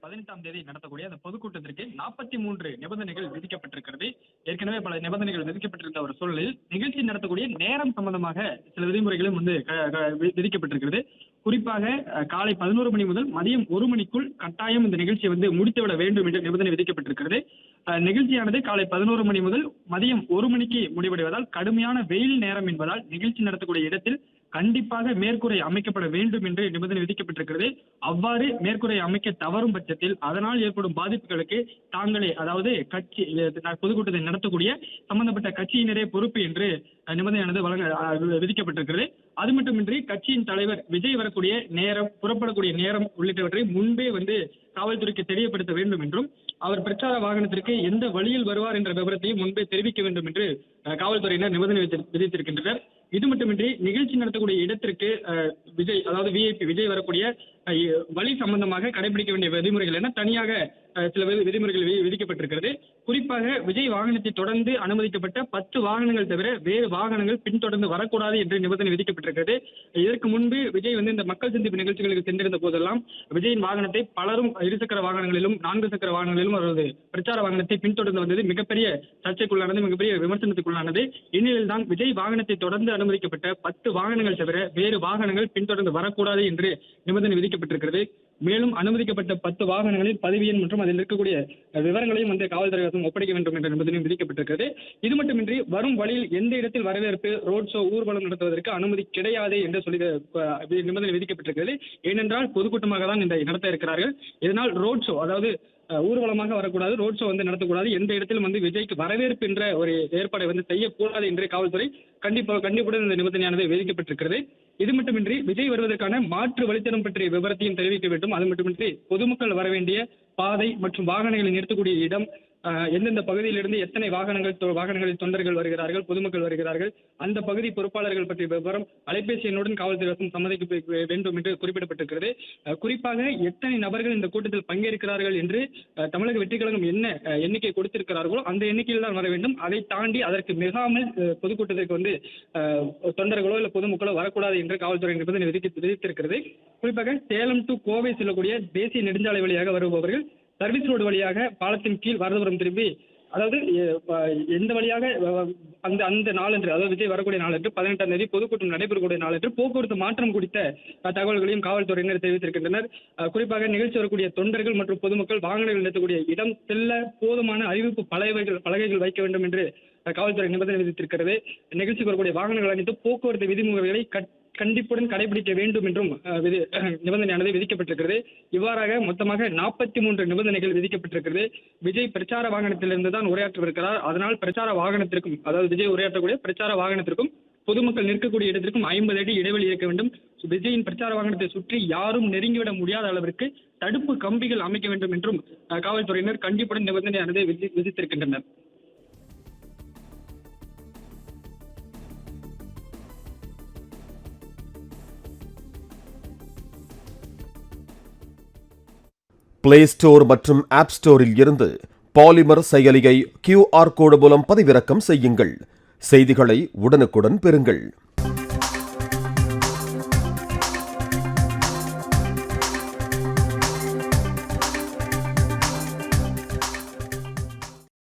18ஆம் தேதி நடத்தக்கூடிய அந்த பொதுக்கூட்டத்திற்கு 43 நிபந்தனைகள் விதிக்கப்பட்டிருக்கிறது. ஏற்கனவே பல நிபந்தனைகள் விதிக்கப்பட்டிருந்த ஒரு சூழலில் நிகழ்ச்சி நடத்தக்கூடிய நேரம் சம்பந்தமாக சில விதிமுறைகளும் விதிக்கப்பட்டிருக்கிறது. குறிப்பாக காலை 11 மணி முதல் மதியம் 1 மணிக்குள் கட்டாயம் இந்த நிகழ்ச்சியை முடித்துவிட வேண்டும் என்று நிபந்தனை விதிக்கப்பட்டிருக்கிறது. நிகழ்ச்சியானது காலை 11 மணி முதல் மதியம் 1 மணிக்கு முடிவடைவதால் கடுமையான வெயில் நேரம் என்பதால் நிகழ்ச்சி நடத்தக்கூடிய இடத்தில் கண்டிப்பாக மேற்கூரை அமைக்கப்பட வேண்டும் என்று நிபந்தனை விதிக்கப்பட்டிருக்கிறது. அவ்வாறு மேற்கூரை அமைக்க தவறும் பட்சத்தில் அதனால் ஏற்படும் பாதிப்புகளுக்கு தாங்களே, அதாவது கட்சி பொதுக்கூட்டத்தை நடத்தக்கூடிய சம்பந்தப்பட்ட கட்சியினரே பொறுப்பு என்று நிபந்தனையானது விதிக்கப்பட்டிருக்கிறது. அது மட்டுமின்றி கட்சியின் தலைவர் விஜய் வரக்கூடிய நேரம், புறப்படக்கூடிய நேரம் உள்ளிட்டவற்றை முன்பே காவல்துறைக்கு தெரியப்படுத்த வேண்டும் என்றும், அவர் பிரச்சார வாகனத்திற்கு எந்த வழியில் வருவார் என்ற விவரத்தையும் முன்பே தெரிவிக்க வேண்டும் என்று காவல்துறையினர் நிபந்தனை விதித்திருக்கின்றனர். இது மட்டுமின்றி நிகழ்ச்சி நடத்தக்கூடிய இடத்திற்கு விஜய், அதாவது விஐபி விஜய் வரக்கூடிய வழி சம்பந்தமாக கடைபிடிக்க வேண்டிய விதிமுறைகள் என தனியாக சில விதிமுறைகள் விதிக்கப்பட்டிருக்கிறது. குறிப்பாக விஜய் வாகனத்தை தொடர்ந்து அனுமதிக்கப்பட்ட 10 வாகனங்கள் தவிர வேறு வாகனங்கள் பின்தொடர்ந்து வரக்கூடாது என்று நிபந்தனை விதிக்கப்பட்டிருக்கிறது. இதற்கு முன்பு விஜய் இந்த மக்கள் சந்திப்பு நிகழ்ச்சிகளுக்கு சென்றிருந்த போதெல்லாம் விஜயின் வாகனத்தை பலரும் இருசக்கர வாகனங்களிலும் 4 சக்கர வாகனங்களிலும் அவரது பிரச்சார வாகனத்தை பின்தொடர்ந்து வந்தது மிகப்பெரிய சர்ச்சைக்குள்ளானது, மிகப்பெரிய விமர்சனத்துக்குள்ளானது. இந்நிலையில் தான் விஜய் வாகனத்தை தொடர்ந்து அனுமதிக்கப்பட்ட 10 வாகனங்கள் தவிர வேறு வாகனங்கள் பின்தொடர்ந்து வரக்கூடாது என்று நிபந்தனை விதிக்கப்பட்டிருக்கிறது. மேலும் அனுமதிக்கப்பட்ட 10 வாகனங்களில் பதிவு எண் மற்றும் அதில் இருக்கக்கூடிய விவரங்களையும் காவல்துறை ஒப்படைக்க வேண்டும் என்ற நிபந்தனையும் விதிக்கப்பட்டிருக்கிறது. இது மட்டுமின்றி வரும் வழியில் எந்த இடத்தில் வரவேற்பு, ரோட் ஷோ, ஊர்வலம் நடத்துவதற்கு அனுமதி கிடையாது என்று சொல்லி நிபந்தனை விதிக்கப்பட்டிருக்கிறது. ஏனென்றால் பொதுக்கூட்டமாக தான் நடத்த இருக்கிறார்கள். இதனால் ரோட் ஷோ, அதாவது ஊர்வலமாக வரக்கூடாது, ரோட் ஷோ நடத்தக்கூடாது, எந்த இடத்திலும் விஜய்க்கு வரவேற்பு என்ற ஒரு ஏற்பாடை செய்யக்கூடாது என்று காவல்துறை கண்டிப்புடன் இந்த நிபந்தனையானது விதிக்கப்பட்டிருக்கிறது. இது மட்டுமின்றி விஜய் வருவதற்கான மாற்று வழித்தடம் பற்றிய விவரத்தையும் தெரிவிக்க வேண்டும். அது மட்டுமின்றி பொதுமக்கள் வர வேண்டிய பாதை மற்றும் வாகனங்களை நிறுத்தக்கூடிய இடம், எந்தெந்த பகுதியிலிருந்து எத்தனை வாகனங்களில் தொண்டர்கள் வருகிறார்கள், பொதுமக்கள் வருகிறார்கள், அந்த பகுதி பொறுப்பாளர்கள் பற்றிய விவரம் அலைபேசி எண்ணுடன் காவல்துறை சம்மதிக்க வேண்டும் என்று குறிப்பிடப்பட்டிருக்கிறது. குறிப்பாக எத்தனை நபர்கள் இந்த கூட்டத்தில் பங்கேற்கிறார்கள் என்று தமிழக வெற்றி கழகம் என்ன எண்ணிக்கை கொடுத்திருக்கிறார்களோ அந்த எண்ணிக்கையில் தான் வர வேண்டும். அதை தாண்டி அதற்கு மிகாமல் பொதுக்கூட்டத்திற்கு தொண்டர்களோ இல்ல பொதுமக்களோ வரக்கூடாது என்று காவல்துறை நிபந்தனை விதித்திருக்கிறது. குறிப்பாக சேலம் டு கோவை செல்லக்கூடிய தேசிய நெடுஞ்சாலை வழியாக வருபவர்கள் சர்வீஸ் ரோடு வழியாக பாலத்தின் கீழ் வரதுபுரம் திரும்பி, அதாவது எந்த வழியாக அந்த நாளன்று, அதாவது விஜய் வரக்கூடிய நாளன்று 18ஆம் தேதி பொதுக்கூட்டம் நடைபெறக்கூடிய நாளன்று போக்குவரத்து மாற்றம் குறித்த தகவல்களையும் காவல்துறையினர் தெரிவித்திருக்கின்றனர். குறிப்பாக நிகழ்ச்சி வரக்கூடிய தொண்டர்கள் மற்றும் பொதுமக்கள் வாகனங்கள் நிறுத்தக்கூடிய இடம் செல்ல போதுமான அறிவிப்பு பலகைகள் வைக்க வேண்டும் என்று காவல்துறை நிபந்தனை விதித்திருக்கிறது. நிகழ்ச்சிக்கு வரக்கூடிய வாகனங்கள் அனைத்து போக்குவரத்து விதிமுறைகளை கண்டிப்புடன் கடைபிடிக்க வேண்டும் என்றும் நிபந்தனையானது விதிக்கப்பட்டிருக்கிறது. இவ்வாறாக மொத்தமாக 43 நிபந்தனைகள் விதிக்கப்பட்டிருக்கிறது. விஜய் பிரச்சார வாகனத்திலிருந்து தான் உரையாற்றவிருக்கிறார். அதனால் பிரச்சார வாகனத்திற்கும், அதாவது விஜய் உரையாற்றக்கூடிய பிரச்சார வாகனத்திற்கும் பொதுமக்கள் நிற்கக்கூடிய இடத்திற்கும் 50 அடி இடைவெளி இருக்க வேண்டும். விஜயின் பிரச்சார வாகனத்தை சுற்றி யாரும் நெருங்கிவிட முடியாத அளவிற்கு தடுப்பு கம்பிகள் அமைக்க வேண்டும் என்றும் காவல்துறையினர் கண்டிப்புடன் நிபந்தனையானதை விதித்திருக்கின்றனர். பிளே ஸ்டோர் மற்றும் ஆப் ஸ்டோரில் இருந்து பாலிமர் செயலியை QR கோடு மூலம் பதிவிறக்கம் செய்யுங்கள். செய்திகளை உடனுக்குடன் பெறுங்கள்.